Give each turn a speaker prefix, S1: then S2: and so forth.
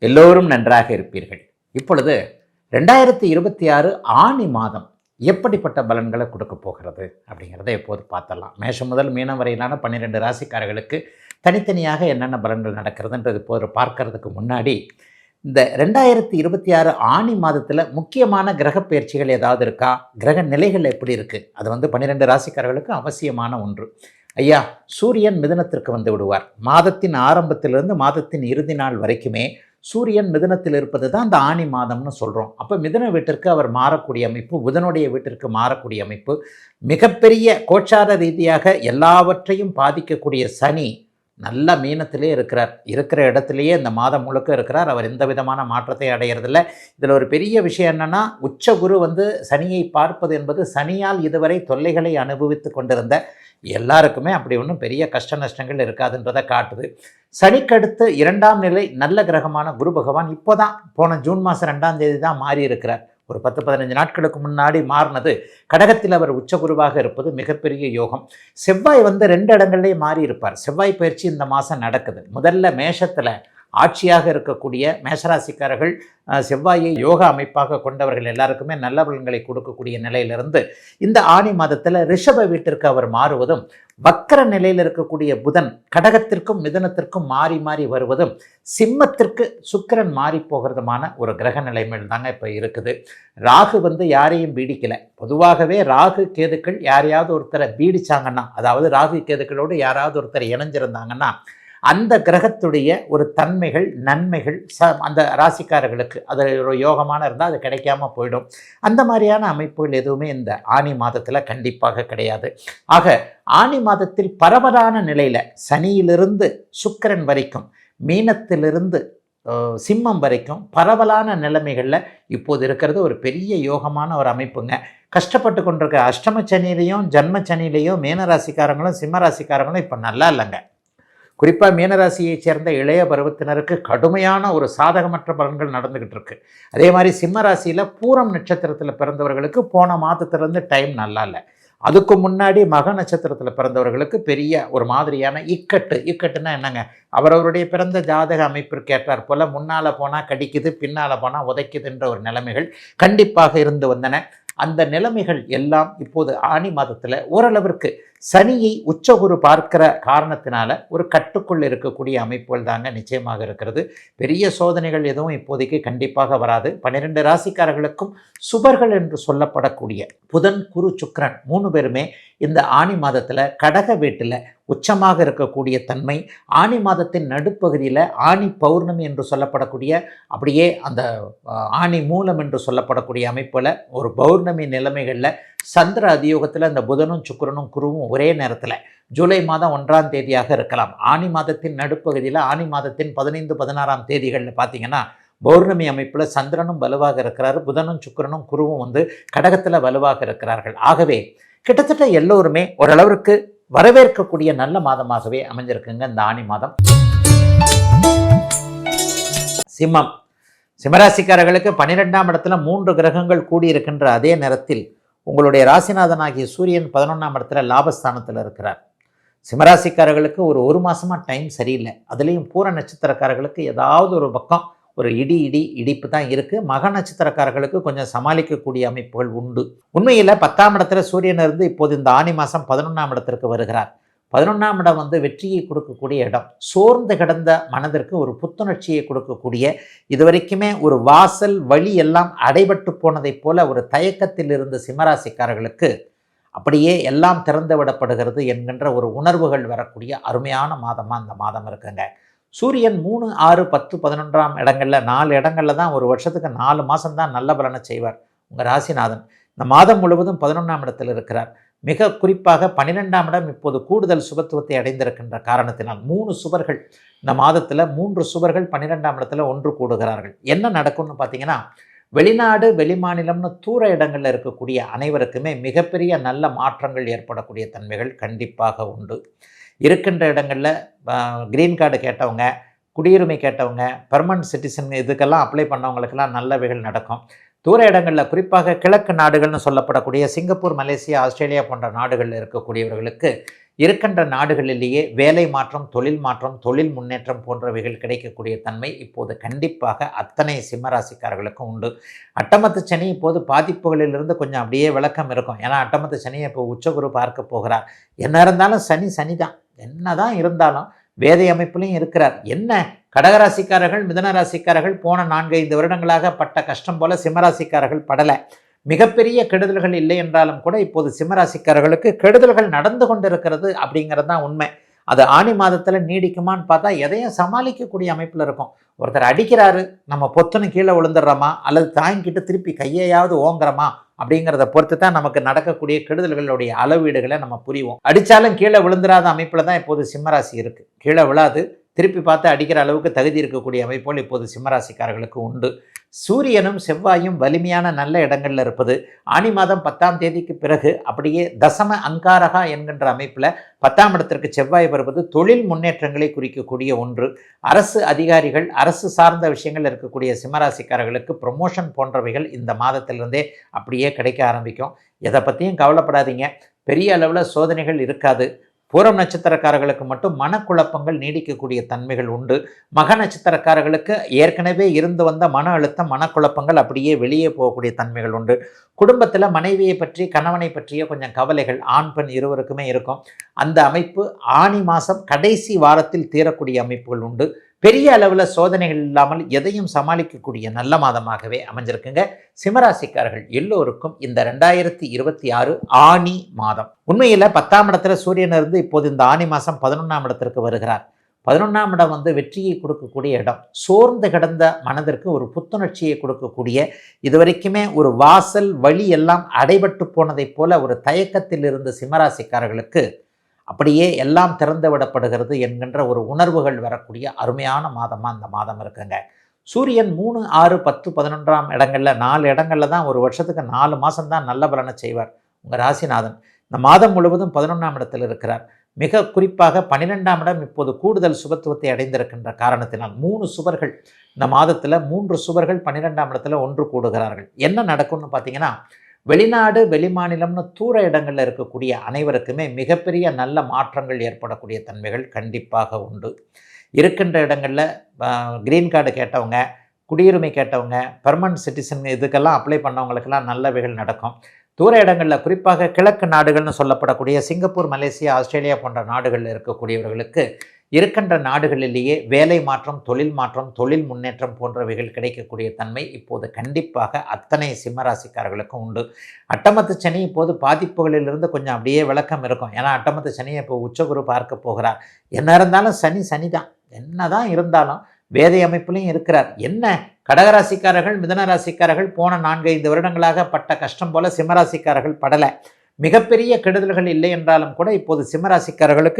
S1: எல்லோரும் நன்றாக இருப்பீர்கள். இப்பொழுது 2026 ஆனி மாதம் எப்படிப்பட்ட பலன்களை கொடுக்க போகிறது அப்படிங்கிறத எப்போது பார்த்தலாம். மேஷம் முதல் மீனம் வரையிலான 12 ராசிக்காரர்களுக்கு தனித்தனியாக என்னென்ன பலன்கள் நடக்கிறதுன்றது இப்போது பார்க்கறதுக்கு முன்னாடி, இந்த 2026 ஆனி மாதத்தில் முக்கியமான கிரக பயிற்சிகள் ஏதாவது இருக்கா, கிரக நிலைகள் எப்படி இருக்குது, அது 12 ராசிக்காரர்களுக்கு அவசியமான ஒன்று. ஐயா, சூரியன் மிதுனத்திற்கு வந்து விடுவார். மாதத்தின் ஆரம்பத்திலிருந்து மாதத்தின் இறுதி நாள் வரைக்குமே சூரியன் மிதுனத்தில் இருப்பது தான் இந்த ஆனி மாதம்னு சொல்கிறோம். அப்போ மிதுன வீட்டிற்கு அவர் மாறக்கூடிய அமைப்பு, புதனுடைய வீட்டிற்கு மாறக்கூடிய அமைப்பு, மிகப்பெரிய கோச்சார ரீதியாக எல்லாவற்றையும் பாதிக்கக்கூடிய சனி நல்ல மீனத்திலே இருக்கிறார். இருக்கிற இடத்துலையே இந்த மாதம் முழுக்க இருக்கிறார். அவர் எந்த விதமான மாற்றத்தை அடையிறதில்லை. இதில் ஒரு பெரிய விஷயம் என்னென்னா, உச்ச குரு சனியை பார்ப்பது என்பது சனியால் இதுவரை தொல்லைகளை அனுபவித்து கொண்டிருந்த எல்லாருக்குமே அப்படி ஒன்றும் பெரிய கஷ்ட நஷ்டங்கள் இருக்காதுன்றதை காட்டுது. சனிக்கடுத்து 2ஆம் நிலை நல்ல கிரகமான குரு பகவான் இப்போ தான் போன ஜூன் மாதம் 2ஆம் தேதி தான் மாறி இருக்கிறார். ஒரு 10-15 நாட்களுக்கு முன்னாடி மாறினது. கடகத்தில் அவர் உச்சகுருவாக இருப்பது மிகப்பெரிய யோகம். செவ்வாய் 2 இடங்கள்லேயே மாறி இருப்பார். செவ்வாய் பயிற்சி இந்த மாதம் நடக்குது. முதல்ல மேஷத்தில் ஆட்சியாக இருக்கக்கூடிய மேஷராசிக்காரர்கள் செவ்வாயை யோகா அமைப்பாக கொண்டவர்கள் எல்லாருக்குமே நல்ல பலன்களை கொடுக்கக்கூடிய நிலையிலிருந்து இந்த ஆனி மாதத்தில் ரிஷப வீட்டிற்கு அவர் மாறுவதும், வக்கர நிலையில் இருக்கக்கூடிய புதன் கடகத்திற்கும் மிதுனத்திற்கும் மாறி மாறி வருவதும், சிம்மத்திற்கு சுக்கிரன் மாறி போகிறதுமான ஒரு கிரக நிலைமையில் தாங்க இப்போ இருக்குது. ராகு யாரையும் பீடிக்கலை. பொதுவாகவே ராகு கேதுக்கள் யாரையாவது ஒருத்தரை பீடிச்சாங்கன்னா, அதாவது ராகு கேதுக்களோடு யாராவது ஒருத்தர் இணைஞ்சிருந்தாங்கன்னா, அந்த கிரகத்துடைய ஒரு தன்மைகள் நன்மைகள் அந்த ராசிக்காரர்களுக்கு அது ஒரு யோகமான இருந்தால் அது கிடைக்காம போயிடும். அந்த மாதிரியான அமைப்புகள் எதுவுமே இந்த ஆனி மாதத்தில் கண்டிப்பாக கிடையாது. ஆக ஆனி மாதத்தில் பரவலான நிலையில் சனியிலிருந்து சுக்கிரன் வரைக்கும், மீனத்திலிருந்து சிம்மம் வரைக்கும் பரவலான நிலைமைகளில் இப்போது இருக்கிறது ஒரு பெரிய யோகமான ஒரு அமைப்புங்க. கஷ்டப்பட்டு கொண்டிருக்க அஷ்டம சனியிலையும் ஜன்ம சனியிலையும் மீனராசிக்காரங்களும் சிம்ம ராசிக்காரங்களும் இப்போ நல்லா இல்லைங்க. குறிப்பாக மீனராசியை சேர்ந்த இளைய பருவத்தினருக்கு கடுமையான ஒரு சாதகமற்ற பலன்கள் நடந்துக்கிட்டு இருக்கு. அதே மாதிரி சிம்ம ராசியில் பூரம் நட்சத்திரத்தில் பிறந்தவர்களுக்கு போன மாதத்திலிருந்து டைம் நல்லா இல்லை. அதுக்கு முன்னாடி மக நட்சத்திரத்தில் பிறந்தவர்களுக்கு பெரிய ஒரு மாதிரியான இக்கட்டுன்னா என்னங்க, அவரவருடைய பிறந்த ஜாதக அமைப்பிற்கு ஏற்றார் போல் முன்னால் போனால் கடிக்குது, பின்னால் போனால் உதைக்குதுன்ற ஒரு நிலைமைகள் கண்டிப்பாக இருந்து வந்தன. அந்த நிலைமைகள் எல்லாம் இப்போது ஆனி மாதத்தில் ஓரளவிற்கு சனியை உச்சகுரு பார்க்கிற காரணத்தினால ஒரு கட்டுக்குள் இருக்கக்கூடிய அமைப்புகள் தாங்க நிச்சயமாக இருக்கிறது. பெரிய சோதனைகள் எதுவும் இப்போதைக்கு கண்டிப்பாக வராது. 12 ராசிக்காரர்களுக்கும் சுபர்கள் என்று சொல்லப்படக்கூடிய புதன் குரு சுக்கிரன் 3 பேருமே இந்த ஆனி மாதத்தில் கடக வீட்டில் உச்சமாக இருக்கக்கூடிய தன்மை, ஆனி மாதத்தின் நடுப்பகுதியில் ஆனி பௌர்ணமி என்று சொல்லப்படக்கூடிய, அப்படியே அந்த ஆனி மூலம் என்று சொல்லப்படக்கூடிய அமைப்பில் ஒரு பௌர்ணமி நிலைமைகளில் சந்திர அதியோகத்தில் அந்த புதனும் சுக்கிரனும் குருவும் ஒரே நேரத்தில் ஜூலை மாதம் 1ஆம் தேதியாக இருக்கலாம். ஆனி மாதத்தின் நடுப்பகுதியில் ஆனி மாதத்தின் 15-16ஆம் தேதிகளில் பார்த்தீங்கன்னா பௌர்ணமி அமைப்பில் சந்திரனும் வலுவாக இருக்கிறார், புதனும் சுக்கிரனும் குருவும் கடகத்தில் வலுவாக இருக்கிறார்கள். ஆகவே கிட்டத்தட்ட எல்லோருமே ஓரளவிற்கு வரவேற்கக்கூடிய நல்ல மாதமாகவே அமைஞ்சிருக்குங்க இந்த ஆனி மாதம். சிம்மராசிக்காரர்களுக்கு 12ஆம் இடத்துல 3 கிரகங்கள் கூடியிருக்கின்ற அதே நேரத்தில் உங்களுடைய ராசிநாதனாகிய சூரியன் 11ஆம் இடத்துல லாபஸ்தானத்தில் இருக்கிறார். சிம்மராசிக்காரர்களுக்கு ஒரு மாதமாக டைம் சரியில்லை. அதுலேயும் பூர நட்சத்திரக்காரர்களுக்கு ஏதாவது ஒரு பக்கம் ஒரு இடிப்பு தான் இருக்குது. மக நட்சத்திரக்காரர்களுக்கு கொஞ்சம் சமாளிக்கக்கூடிய அமைப்புகள் உண்டு. உண்மையில் 10ஆம் இடத்துல சூரியன் இருந்து இப்போது இந்த ஆனி மாதம் 11ஆம் இடத்திற்கு வருகிறார். 11ஆம் இடம் வெற்றியை கொடுக்கக்கூடிய இடம். சோர்ந்து கிடந்த மனதிற்கு ஒரு புத்துணர்ச்சியை கொடுக்கக்கூடிய, இதுவரைக்குமே ஒரு வாசல் வழி எல்லாம் அடைபட்டு போனதைப் போல ஒரு தயக்கத்தில் இருந்த சிம்மராசிக்காரர்களுக்கு அப்படியே எல்லாம் திறந்து விடப்படுகிறது என்கின்ற ஒரு உணர்வுகள் வரக்கூடிய அருமையான மாதமாக இந்த மாதம் இருக்குங்க. சூரியன் 3, 6, 10, 11ஆம் இடங்களில் 4 இடங்களில் தான் ஒரு வருஷத்துக்கு 4 மாதம் தான் நல்ல பலனை செய்வார் உங்கள் ராசிநாதன். இந்த மாதம் முழுவதும் 11ஆம் இடத்தில் இருக்கிறார். மிக குறிப்பாக 12ஆம் இடம் இப்போது கூடுதல் சுபத்துவத்தை அடைந்திருக்கின்ற காரணத்தினால் 3 சுபர்கள் இந்த மாதத்தில் 3 சுபர்கள் 12ஆம் இடத்துல ஒன்று கூடுகிறார்கள். என்ன நடக்கும்னு பார்த்தீங்கன்னா, வெளிநாடு வெளிமாநிலம்னு தூர இடங்களில் இருக்கக்கூடிய அனைவருக்குமே மிகப்பெரிய நல்ல மாற்றங்கள் ஏற்படக்கூடிய தன்மைகள் கண்டிப்பாக உண்டு. இருக்கின்ற இடங்களில் க்ரீன் கார்டு கேட்டவங்க, குடியுரிமை கேட்டவங்க, பெர்மனன்ட் சிட்டிசன் இதுக்கெல்லாம் அப்ளை பண்ணவங்களுக்கெல்லாம் நல்லவைகள் நடக்கும். தூர இடங்களில் குறிப்பாக கிழக்கு நாடுகள்னு சொல்லப்படக்கூடிய சிங்கப்பூர், மலேசியா, ஆஸ்திரேலியா போன்ற நாடுகளில் இருக்கக்கூடியவர்களுக்கு இருக்கின்ற நாடுகளிலேயே வேலை மாற்றம், தொழில் மாற்றம், தொழில் முன்னேற்றம் போன்றவைகள் கிடைக்கக்கூடிய தன்மை இப்போது கண்டிப்பாக அத்தனை சிம்மராசிக்காரர்களுக்கும் உண்டு. அட்டமத்து சனி இப்போது பாதிப்புகளிலிருந்து கொஞ்சம் அப்படியே விளக்கம் இருக்கும். ஏன்னா அட்டமத்து சனியை இப்போ உச்சகுரு பார்க்க போகிறார். என்ன இருந்தாலும் சனி தான், என்னதான் இருந்தாலும் வேதை அமைப்பிலையும் இருக்கிறார். என்ன கடகராசிக்காரர்கள், மிதனராசிக்காரர்கள் போன 4-5 வருடங்களாக பட்ட கஷ்டம் போல சிம்மராசிக்காரர்கள் படலை. மிகப்பெரிய கெடுதல்கள் இல்லை என்றாலும் கூட இப்போது சிம்மராசிக்காரர்களுக்கு கெடுதல்கள் நடந்து கொண்டிருக்கிறது அப்படிங்கிறது தான் உண்மை. அது ஆனி மாதத்தில் நீடிக்குமான்னு பார்த்தா எதையும் சமாளிக்கக்கூடிய அமைப்பில் இருக்கும். ஒருத்தர் அடிக்கிறாரு, நம்ம பொத்துன்னு கீழே விழுந்துடுறோமா அல்லது தாங்கிக்கிட்டு திருப்பி கையையாவது ஓங்குறோமா அப்படிங்கிறத பொறுத்து தான் நமக்கு நடக்கக்கூடிய கெடுதல்களுடைய அளவீடுகளை நம்ம புரிவோம். அடித்தாலும் கீழே விழுந்துடாத அமைப்பில் தான் இப்போது சிம்மராசி இருக்குது. கீழே விழாது, திருப்பி பார்த்து அடிக்கிற அளவுக்கு தகுதி இருக்கக்கூடிய அமைப்போல் இப்போது சிம்மராசிக்காரர்களுக்கு உண்டு. சூரியனும் செவ்வாயும் வலிமையான நல்ல இடங்களில் இருப்பது ஆனி மாதம் 10ஆம் தேதிக்கு பிறகு அப்படியே தசம அங்காரகா என்கின்ற அமைப்பில் 10ஆம் இடத்திற்கு செவ்வாய் வருவது தொழில் முன்னேற்றங்களை குறிக்கக்கூடிய ஒன்று. அரசு அதிகாரிகள், அரசு சார்ந்த விஷயங்கள் இருக்கக்கூடிய சிம்மராசிக்காரர்களுக்கு ப்ரொமோஷன் போன்றவைகள் இந்த மாதத்திலிருந்தே அப்படியே கிடைக்க ஆரம்பிக்கும். எதை பற்றியும் கவலைப்படாதீங்க, பெரிய அளவில் சோதனைகள் இருக்காது. பூரம் நட்சத்திரக்காரர்களுக்கு மட்டும் மனக்குழப்பங்கள் நீடிக்கக்கூடிய தன்மைகள் உண்டு. மக நட்சத்திரக்காரர்களுக்கு ஏற்கனவே இருந்து வந்த மன அழுத்தம், மனக்குழப்பங்கள் அப்படியே வெளியே போகக்கூடிய தன்மைகள் உண்டு. குடும்பத்தில் மனைவியை பற்றி, கணவனை பற்றிய கொஞ்சம் கவலைகள் ஆண் பெண் இருவருக்குமே இருக்கும். அந்த அமைப்பு ஆனி மாதம் கடைசி வாரத்தில் தீரக்கூடிய அமைப்புகள் உண்டு. பெரிய அளவில் சோதனைகள் இல்லாமல் எதையும் சமாளிக்கக்கூடிய நல்ல மாதமாகவே அமைஞ்சிருக்குங்க. சிம்மராசிக்காரர்கள் எல்லோருக்கும் இந்த 2026 ஆனி மாதம் உண்மையில் 10ஆம் இடத்துல சூரியன் இருந்து இப்போது இந்த ஆனி மாதம் 11ஆம் இடத்திற்கு வருகிறார். 11ஆம் இடம் வெற்றியை கொடுக்கக்கூடிய இடம். சோர்ந்து கிடந்த மனதிற்கு ஒரு புத்துணர்ச்சியை கொடுக்கக்கூடிய, இதுவரைக்குமே ஒரு வாசல் வழி எல்லாம் அடைபட்டு போனதைப் போல ஒரு தயக்கத்தில் இருந்த சிம்மராசிக்காரர்களுக்கு அப்படியே எல்லாம் திறந்து விடப்படுகிறது என்கின்ற ஒரு உணர்வுகள் வரக்கூடிய அருமையான மாதமாக இந்த மாதம் இருக்குங்க. சூரியன் 3, 6, 10, 11ஆம் இடங்களில் 4 இடங்களில் தான் ஒரு வருஷத்துக்கு 4 மாதம் தான் நல்ல பலனை செய்வார் உங்கள் ராசிநாதன். இந்த மாதம் முழுவதும் 11ஆம் இடத்தில் இருக்கிறார். மிக குறிப்பாக 12ஆம் இடம் இப்போது கூடுதல் சுபத்துவத்தை அடைந்திருக்கின்ற காரணத்தினால் 3 சுவர்கள் இந்த மாதத்தில் 3 சுவர்கள் 12ஆம் இடத்துல ஒன்று கூடுகிறார்கள். என்ன நடக்கும்னு பார்த்தீங்கன்னா, வெளிநாடு வெளிமாநிலம்னு தூர இடங்களில் இருக்கக்கூடிய அனைவருக்குமே மிகப்பெரிய நல்ல மாற்றங்கள் ஏற்படக்கூடிய தன்மைகள் கண்டிப்பாக உண்டு. இருக்கின்ற இடங்களில் க்ரீன் கார்டு கேட்டவங்க, குடியுரிமை கேட்டவங்க, பெர்மனன்ட் சிட்டிசன் இதுக்கெல்லாம் அப்ளை பண்ணவங்களுக்கெல்லாம் நல்லவைகள் நடக்கும். தூர இடங்களில் குறிப்பாக கிழக்கு நாடுகள்னு சொல்லப்படக்கூடிய சிங்கப்பூர், மலேசியா, ஆஸ்திரேலியா போன்ற நாடுகளில் இருக்கக்கூடியவர்களுக்கு இருக்கின்ற நாடுகளிலேயே வேலை மாற்றம், தொழில் மாற்றம், தொழில் முன்னேற்றம் போன்றவைகள் கிடைக்கக்கூடிய தன்மை இப்போது கண்டிப்பாக அத்தனை சிம்மராசிக்காரர்களுக்கும் உண்டு. அட்டமத்து சனி இப்போது பாதிப்புகளிலிருந்து கொஞ்சம் அப்படியே விளக்கம் இருக்கும். ஏன்னா அட்டமத்து சனியை இப்போ உச்சகுரு பார்க்க போகிறார். என்ன இருந்தாலும் சனி தான், என்னதான் இருந்தாலும் வேதை அமைப்பிலையும் இருக்கிறார். என்ன கடகராசிக்காரர்கள், மிதனராசிக்காரர்கள் போன 4-5 வருடங்களாக பட்ட கஷ்டம் போல சிம்மராசிக்காரர்கள் படலை. மிகப்பெரிய கெடுதல்கள் இல்லை என்றாலும் கூட இப்போது சிம்மராசிக்காரர்களுக்கு